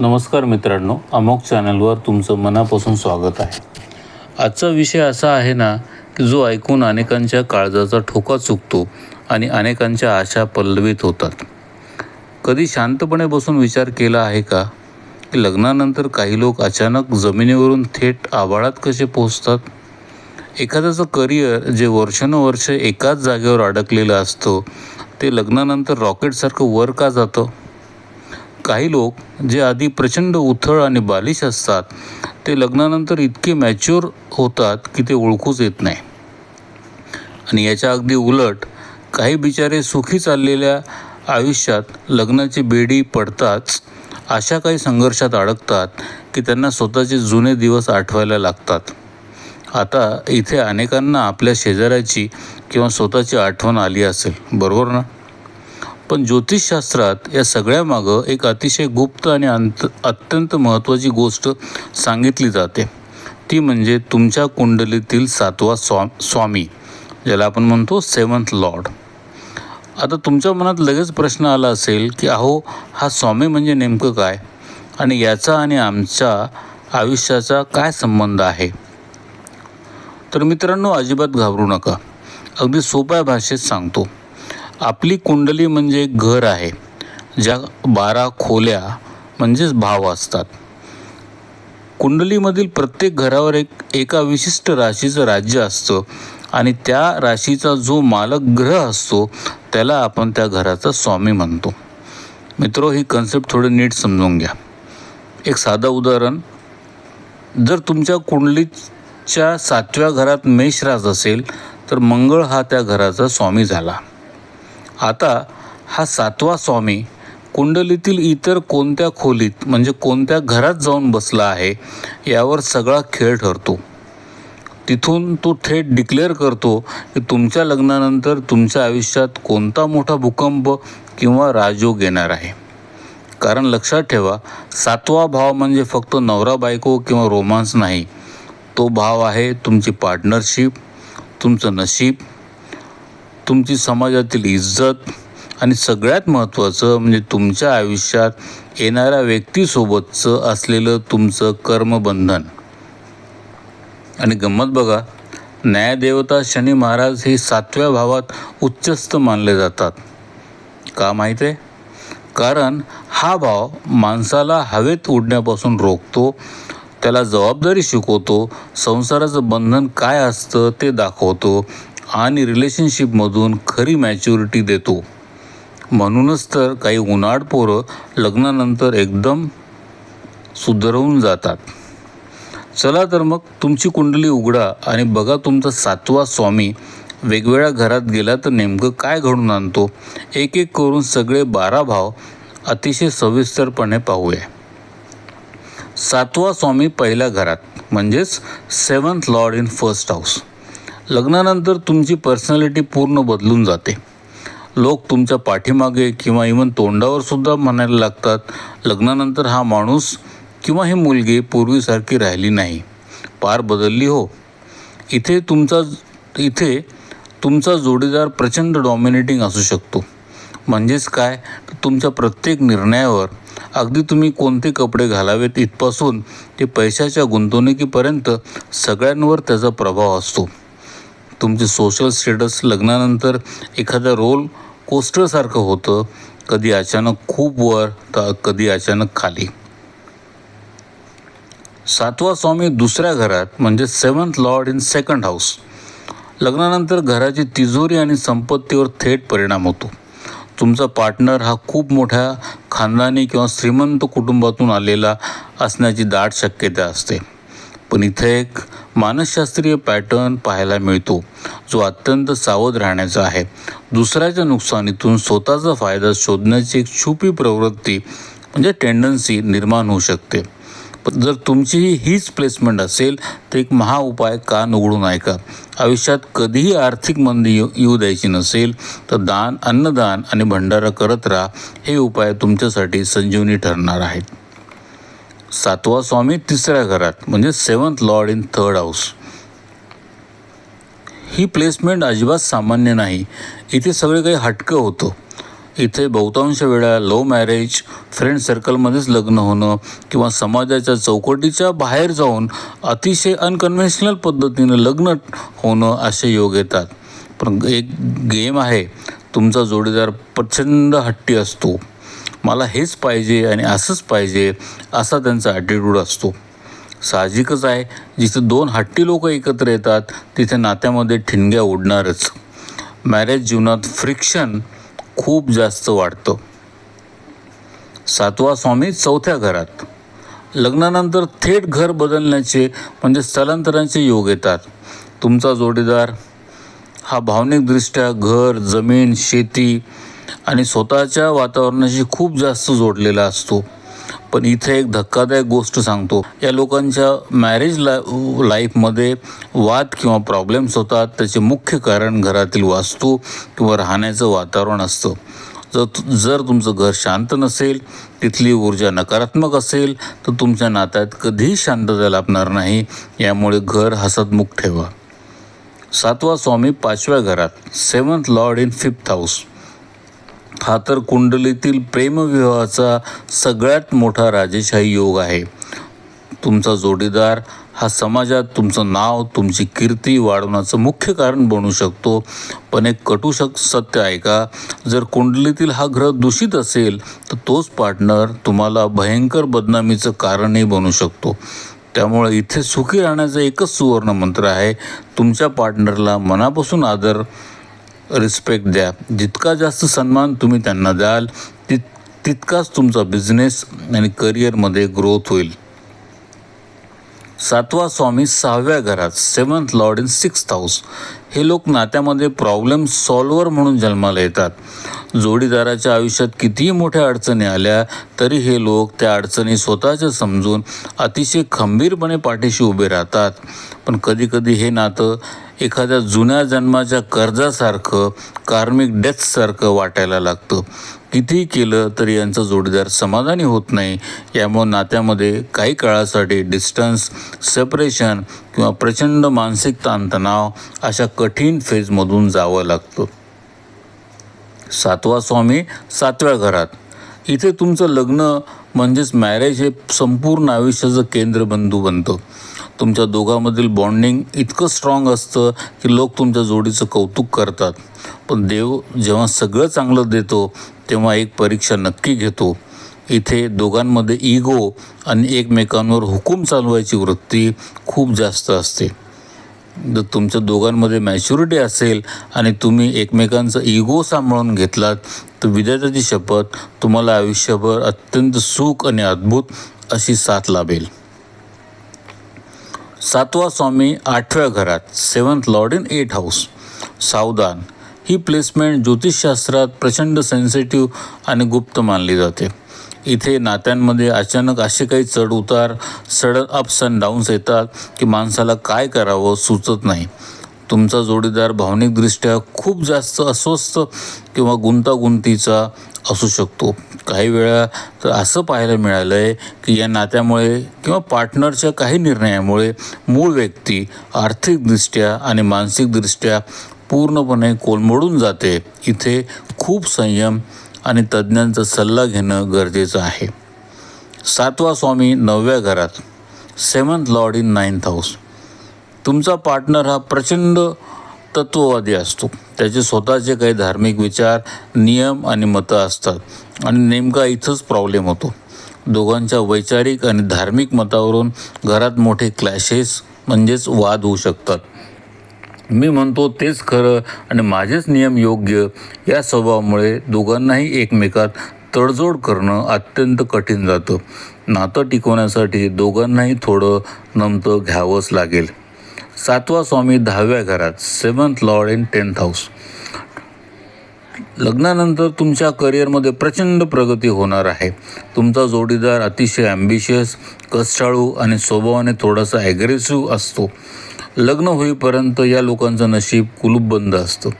नमस्कार मित्रांनो, अमोक चॅनलवर तुमचं मनापासून स्वागत आहे. आजचा विषय असा आहे ना की जो ऐकून अनेकांच्या काळजाचा ठोका चुकतो आणि अनेकांच्या आशा पल्लवित होतात. कधी शांतपणे बसून विचार केला आहे का की लग्नानंतर काही लोक अचानक जमिनीवरून थेट आभाळात कसे पोहोचतात? एखाद्याचं करिअर जे वर्षानुवर्ष एकाच जागेवर अडकलेलं असतं ते लग्नानंतर रॉकेटसारखं वर का जातं? काही लोक जे आधी प्रचंड उथळ आणि बालिश असतात ते लग्नानंतर इतके मॅच्युअर होतात की ते ओळखूच येत नाही. आणि याच्या अगदी उलट काही बिचारे सुखी चाललेल्या आयुष्यात लग्नाची बेडी पडताच अशा काही संघर्षात अडकतात की त्यांना स्वतःचे जुने दिवस आठवायला लागतात. आता इथे अनेकांना आपल्या शेजाऱ्याची किंवा स्वतःची आठवण आली असेल, बरोबर ना? पण ज्योतिषशास्त्रात या सगळ्यामागं एक अतिशय गुप्त आणि अत्यंत महत्त्वाची गोष्ट सांगितली जाते. ती म्हणजे तुमच्या कुंडलीतील 7वा स्वामी, ज्याला आपण म्हणतो 7th लॉर्ड. आता तुमच्या मनात लगेच प्रश्न आला असेल की अहो, हा स्वामी म्हणजे नेमकं काय आणि याचा आणि आमच्या आयुष्याचा काय संबंध आहे? तर मित्रांनो, अजिबात घाबरू नका. अगदी सोप्या भाषेत सांगतो. आपली कुंडली म्हणजे एक घर आहे, ज्या 12 खोल्या म्हणजेच भाव असतात. कुंडलीमधील प्रत्येक घरावर एका विशिष्ट राशीचं राज्य असतं आणि त्या राशीचा जो मालक ग्रह असतो त्याला आपण त्या घराचा स्वामी म्हणतो. मित्रो, ही कन्सेप्ट थोडं नीट समजून घ्या. एक साधं उदाहरण, जर तुमच्या कुंडलीच्या 7व्या घरात मेष रास असेल तर मंगळ हा त्या घराचा स्वामी झाला. आता हा 7वा स्वामी कुंडलीतील इतर कोणत्या खोलीत म्हणजे कोणत्या घरात जाऊन बसला आहे यावर सगळा खेळ ठरतो. तिथून तो थेट डिक्लेअर करतो की तुमच्या लग्नानंतर तुमच्या आयुष्यात कोणता मोठा भूकंप किंवा राजयोग येणार आहे. कारण लक्षात ठेवा, 7वा भाव म्हणजे फक्त नवरा बायको किंवा रोमांस नाही. तो भाव आहे तुमची पार्टनरशिप, तुमचं नशीब, तुमची समाजातील इज्जत आणि सगळ्यात महत्त्वाचं म्हणजे तुमच्या आयुष्यात येणाऱ्या व्यक्तीसोबतचं असलेलं तुमचं कर्मबंधन. आणि गंमत बघा, न्यायदेवता शनी महाराज हे 7व्या भावात उच्चस्थ मानले जातात. का माहीत आहे? कारण हा भाव माणसाला हवेत उडण्यापासून रोखतो, त्याला जबाबदारी शिकवतो, संसाराचं बंधन काय असतं ते दाखवतो आणि रिलेशनशिपमधून खरी मॅच्युरिटी देतो. म्हणूनच तर काही उन्हाळ पोरं लग्नानंतर एकदम सुधरवून जातात. चला तर मग तुमची कुंडली उघडा आणि बघा तुमचा 7वा स्वामी वेगवेगळ्या घरात गेला तर नेमकं काय घडून आणतो. एक एक करून सगळे 12 भाव अतिशय सविस्तरपणे पाहूया. 7वा स्वामी पहिल्या घरात म्हणजेच 7th Lord in first house. लग्नानंतर तुमची पर्सनॅलिटी पूर्ण बदलून जाते. लोक तुमच्या पाठीमागे किंवा इव्हन तोंडावर सुद्धा म्हणायला लागतात, लग्नानंतर हा माणूस किंवा ही मुलगी पूर्वीसारखी राहिली नाही, पार बदलली हो. इथे तुमचा जोडीदार प्रचंड डॉमिनेटिंग असू शकतो. म्हणजेच काय, तुमच्या प्रत्येक निर्णयावर, अगदी तुम्ही कोणते कपडे घालावेत इथपासून ते पैशाच्या गुंतवणुकीपर्यंत सगळ्यांवर त्याचा प्रभाव असतो. तुमचे सोशल स्टेटस लग्नानंतर एखाद्या रोल कोस्टरसारखं होतं, कधी अचानक खूप वर तर कधी अचानक खाली. 7वा स्वामी दुसऱ्या घरात म्हणजे 7th Lord in second house. लग्नानंतर घराची तिजोरी आणि संपत्तीवर थेट परिणाम होतो. तुमचा पार्टनर हा खूप मोठ्या खानदानी किंवा श्रीमंत कुटुंबातून आलेला असण्याची दाट शक्यता असते. पण इथे एक मानसशास्त्रीय पॅटर्न पाहायला मिळतो जो अत्यंत सावध राहण्याचा आहे. दुसऱ्याच्या नुकसानीतून स्वतःचा फायदा शोधण्याची एक छुपी प्रवृत्ती म्हणजे टेंडन्सी निर्माण होऊ शकते. पण जर तुमची हीच प्लेसमेंट असेल तर एक महाउपाय कान उघडून ऐका. आयुष्यात कधीही आर्थिक मंदी येऊ द्यायची नसेल तर दान, अन्नदान आणि भंडारा करत राहा. हे उपाय तुमच्यासाठी संजीवनी ठरणार आहेत. 7वा स्वामी तिसऱ्या घरात म्हणजे 7th Lord in third house. He placement अजिबात सामान्य नाही. इथे सगळे काही हटकं होतं. इथे बहुतांश वेळा लव्ह मॅरेज, फ्रेंड सर्कलमध्येच लग्न होणं किंवा समाजाच्या चौकटीच्या बाहेर जाऊन अतिशय अनकन्व्हेन्शनल पद्धतीनं लग्न होणं असे योग येतात. पण एक गेम आहे, तुमचा जोडीदार प्रचंड हट्टी असतो. मला हेच पाहिजे आणि असंच पाहिजे असा त्यांचा ॲटिट्यूड असतो. साहजिकच आहे, जिथे दोन हट्टी लोक एकत्र येतात तिथे नात्यामध्ये ठिणग्या उडणारच. मॅरेज जीवनात फ्रिक्शन खूप जास्त वाढतं. 7वा स्वामी 4थ्या घरात. लग्नानंतर थेट घर बदलण्याचे म्हणजे स्थलांतरांचे योग येतात. तुमचा जोडीदार हा भावनिकदृष्ट्या घर, जमीन, शेती आणि स्वतःच्या वातावरणाशी खूप जास्त जोडलेला असतो. पण इथे एक धक्कादायक गोष्ट सांगतो, या लोकांच्या मॅरेज लाईफमध्ये वाद किंवा प्रॉब्लेम्स होतात. त्याचे मुख्य कारण घरातील वास्तू किंवा राहण्याचं वातावरण असतं. जर तुमचं घर शांत नसेल, तिथली ऊर्जा नकारात्मक असेल तर तुमच्या नात्यात कधीही शांतता लाभणार नाही. यामुळे घर हसतमुख ठेवा. 7वा स्वामी 5व्या घरात. 7th Lord in 5th house. हा तर कुंडलीतील प्रेमविवाहाचा सगळ्यात मोठा राजेशाही योग आहे. तुमचा जोडीदार हा समाजात तुमचं नाव, तुमची कीर्ती वाढवण्याचं मुख्य कारण बनू शकतो. पण एक कटू सत्य आहे का, जर कुंडलीतील हा ग्रह दूषित असेल तर तोच पार्टनर तुम्हाला भयंकर बदनामीचं कारणही बनू शकतो. त्यामुळे इथे सुखी राहण्याचा एकच सुवर्ण मंत्र आहे, तुमच्या पार्टनरला मनापासून आदर, रिस्पेक्ट द्या. जितका जास्त सन्मान तुम्ही त्यांना द्याल तितकाच तुमचा बिझनेस आणि करिअरमध्ये ग्रोथ होईल. 7वा स्वामी 6व्या घरात. 7th Lord in 6th house. हे लोक नात्यामध्ये प्रॉब्लेम सॉल्व्हर म्हणून जन्माला येतात. जोडीदाराच्या आयुष्यात कितीही मोठ्या अडचणी आल्या तरी हे लोक त्या अडचणी स्वतःच्या समजून अतिशय खंबीरपणे पाठीशी उभे राहतात. पण कधीकधी हे नातं एखाद्या जुन्या जन्माच्या कर्जासारखं, कार्मिक डेथसारखं वाटायला लागतं. कितीही केलं तरी यांचा जोडीदार समाधानी होत नाही. यामुळे नात्यामध्ये काही काळासाठी डिस्टन्स, सेपरेशन किंवा प्रचंड मानसिक ताणतणाव अशा कठीण फेजमधून जावं लागतं. 7वा स्वामी 7व्या घरात. इथे तुमचं लग्न म्हणजेच मॅरेज हे संपूर्ण आयुष्याचं केंद्रबिंदू बनतं. तुमच्या दोघांमधील बॉन्डिंग इतकं स्ट्रॉंग असतं की लोक तुमच्या जोडीचं कौतुक करतात. पण देव जेव्हा सगळं चांगलं देतो तेव्हा एक परीक्षा नक्की घेतो. इथे दोघांमध्ये इगो आणि एकमेकांवर हुकूम चालवायची वृत्ती खूप जास्त असते. जर तुमच्या दोघांमध्ये मॅच्युरिटी असेल आणि तुम्ही एकमेकांचा इगो सांभाळून घेतलात तर विधात्याची शपथ, तुम्हाला आयुष्यभर अत्यंत सुख आणि अद्भुत अशी साथ लाभेल. 7वा स्वामी 8व्या घरात. 7th Lord in 8th house. सावधान. ही प्लेसमेंट ज्योतिषशास्त्रात प्रचंड सेन्सिटिव्ह आणि गुप्त मानली जाते. इथे नात्यांमध्ये अचानक असे काही चढ उतार, सडन अप्स अँड डाऊन्स येतात की माणसाला काय करावं सुचत नाही. तुमचा जोडीदार भावनिकदृष्ट्या खूप जास्त अस्वस्थ किंवा गुंतागुंतीचा असू शकतो. काही वेळा तर असं पाहायला मिळालं आहे की या नात्यामुळे किंवा पार्टनरच्या काही निर्णयामुळे मूळ व्यक्ती आर्थिकदृष्ट्या आणि मानसिकदृष्ट्या पूर्णपणे कोलमडून जाते. इथे खूप संयम आणि तज्ज्ञांचा सल्ला घेणं गरजेचं आहे. 7वा स्वामी 9व्या घरात. 7th Lord in 9th house. तुमचा पार्टनर हा प्रचंड तत्ववादी असतो. त्याचे स्वतःचे काही धार्मिक विचार, नियम आणि मतं असतात आणि नेमका इथंच प्रॉब्लेम होतो. दोघांच्या वैचारिक आणि धार्मिक मतावरून घरात मोठे क्लॅशेस म्हणजेच वाद होऊ शकतात. मी म्हणतो तेच खरं आणि माझेच नियम योग्य या स्वभावामुळे दोघांनाही एकमेकात तडजोड करणं अत्यंत कठीण जातं. नातं टिकवण्यासाठी दोघांनाही थोडं नमतं घ्यावंच लागेल. 7वा स्वामी 10व्या घरात. 7th Lord in 10th house. लग्नानंतर तुमच्या करिअरमध्ये प्रचंड प्रगती होणार आहे. तुमचा जोडीदार अतिशय ॲम्बिशियस, कष्टाळू आणि स्वभावाने थोडासा ॲग्रेसिव्ह असतो. लग्न होईपर्यंत या लोकांचं नशीब कुलूपबंद असतं.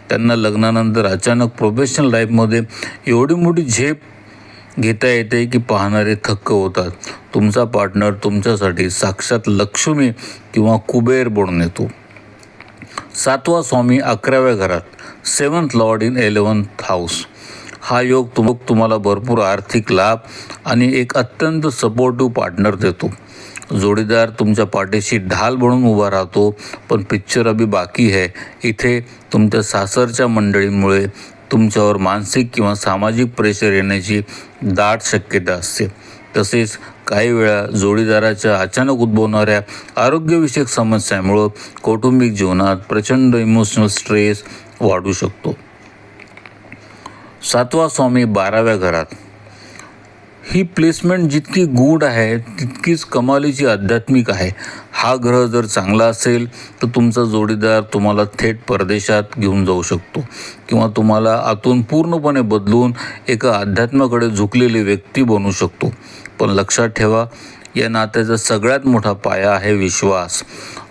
त्यांना लग्नानंतर अचानक प्रोफेशनल लाईफमध्ये एवढी मोठी झेप घेता येते की पाहणारे थक्क होतात. तुमचा पार्टनर तुमच्यासाठी साक्षात लक्ष्मी किंवा कुबेर बनून येतो. 7वा स्वामी 11व्या घरात. 7th Lord in 11th house. हा योग तुम्हाला भरपूर आर्थिक लाभ आणि एक अत्यंत सपोर्टिव्ह पार्टनर देतो. जोडीदार तुमच्या पाठीशी ढाल बनून उभा राहतो. पण पिक्चर अभी बाकी है. इथे तुमच्या सासरच्या मंडळींमुळे तुमच्यावर मानसिक किंवा सामाजिक प्रेशर येण्याची दाट शक्यता असते. तसेच काही वेळा जोडीदाराच्या अचानक उद्भवणाऱ्या आरोग्यविषयक समस्यामुळं कौटुंबिक जीवनात प्रचंड इमोशनल स्ट्रेस वाढू शकतो. 7वा स्वामी 12व्या घरात. ही प्लेसमेंट जितकी गूढ आहे तितकीच कमालीची आध्यात्मिक आहे. हा ग्रह जर चांगला असेल तर तुमचा जोडीदार तुम्हाला थेट परदेशात घेऊन जाऊ शकतो किंवा तुम्हाला आतून पूर्णपणे बदलून एका अध्यात्माकडे झुकलेली व्यक्ती बनवू शकतो. पण लक्षात ठेवा, या नात्याचा सगळ्यात मोठा पाया आहे विश्वास.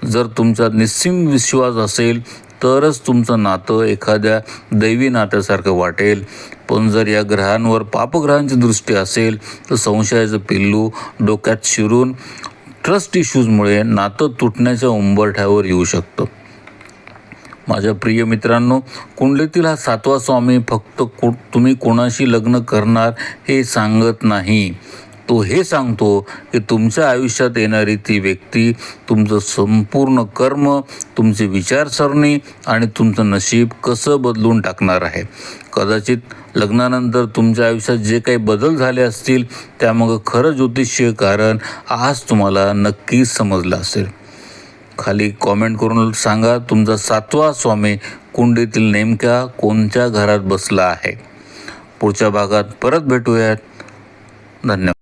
जर तुमचा निस्सीम विश्वास असेल तरच तुमचं नातं एखाद्या दैवी नात्यासारखं वाटेल. पण जर या ग्रहांवर पापग्रहांची दृष्टी असेल तर संशयाचं पिल्लू डोक्यात शिरून ट्रस्ट इश्यूजमुळे नातं तुटण्याच्या उंबरठ्यावर येऊ शकतं. माझ्या प्रिय मित्रांनो, कुंडलीतील हा 7वा स्वामी फक्त तुम्ही कोणाशी लग्न करणार हे सांगत नाही. तो हे सांगतो की तुमच्या आयुष्यात येणारी ती व्यक्ती तुमचं संपूर्ण कर्म, तुमची विचारसरणी आणि तुमचं नशीब कसं बदलून टाकणार आहे. कदाचित लग्नानंतर तुमच्या आयुष्यात जे काही बदल झाले असतील त्यामागं खरं ज्योतिषीय कारण आज तुम्हाला नक्कीच समजलं असेल. खाली कॉमेंट करून सांगा तुमचा 7वा स्वामी कुंडलीतील नेमक्या कोणत्या घरात बसला आहे. पुढच्या भागात परत भेटूयात. धन्यवाद.